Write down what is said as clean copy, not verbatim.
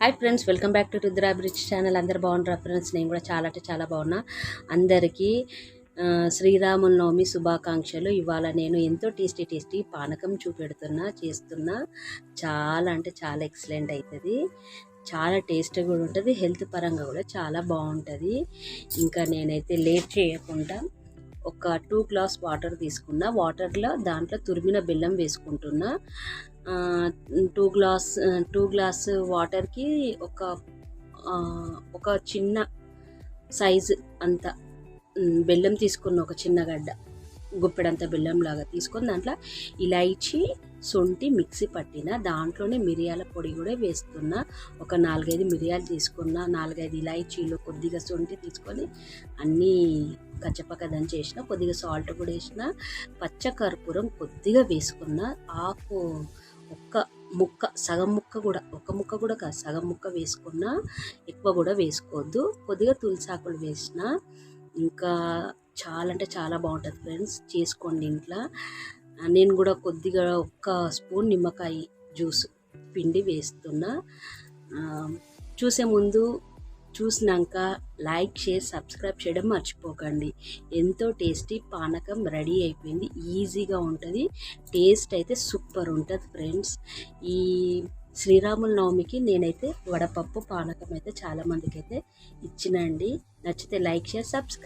Hi friends, welcome back to Rudra bridge channel. అందరు బాగుంటారా friends? నేను కూడా చాలా అంటే చాలా బాగున్నా. అందరికీ శ్రీరామనవమి శుభాకాంక్షలు. ఇవాళ నేను ఎంతో టేస్టీ పానకం చేస్తున్నా. చాలా అంటే చాలా ఎక్సలెంట్ అవుతుంది. చాలా టేస్ట్ కూడా ఉంటుంది, హెల్త్ పరంగా కూడా చాలా బాగుంటుంది. ఇంకా నేనైతే లేట్ చేయకుండా ఒక 2 గ్లాస్ వాటర్ తీసుకున్నా. వాటర్లో దాంట్లో తురిమిన బెల్లం వేసుకుంటున్నా. 2 గ్లాస్ వాటర్కి ఒక చిన్న సైజు అంత బెల్లం తీసుకున్న, ఒక చిన్న గడ్డ గుప్పెడంత బెల్లం లాగా తీసుకొని దాంట్లో ఇలాచి, శొంఠి మిక్సీ పట్టిన, దాంట్లోనే మిరియాల పొడి కూడా వేస్తున్నా. ఒక 4-5 మిరియాలు తీసుకున్న, 4-5 ఇలాచీలు, కొద్దిగా శొంఠి తీసుకొని అన్నీ కచ్చపక్క దంచేసిన, కొద్దిగా సాల్ట్ కూడా వేసిన, పచ్చకర్పూరం కొద్దిగా వేసుకున్న, ఆకు ఒక్క ముక్క, సగం ముక్క కూడా, ఒక ముక్క కూడా కాదు, సగం ముక్క వేసుకున్న, ఎక్కువ కూడా వేసుకోవద్దు. కొద్దిగా తులసాకులు వేసిన. ఇంకా చాలా అంటే చాలా బాగుంటుంది ఫ్రెండ్స్, చేసుకోండి ఇంట్లో. నేను కూడా కొద్దిగా ఒక్క స్పూన్ నిమ్మకాయ జ్యూస్ పిండి వేస్తున్నా. చూసే ముందు చూసినాక లైక్, షేర్, సబ్స్క్రైబ్ చేయడం మర్చిపోకండి. ఎంతో టేస్టీ పానకం రెడీ అయిపోయింది. ఈజీగా ఉంటుంది, టేస్ట్ అయితే సూపర్ ఉంటుంది ఫ్రెండ్స్. ఈ శ్రీరాముల నవమికి నేనైతే వడపప్పు పానకం అయితే చాలామందికి అయితే ఇచ్చినండి. నచ్చితే లైక్, షేర్, సబ్స్క్రైబ్.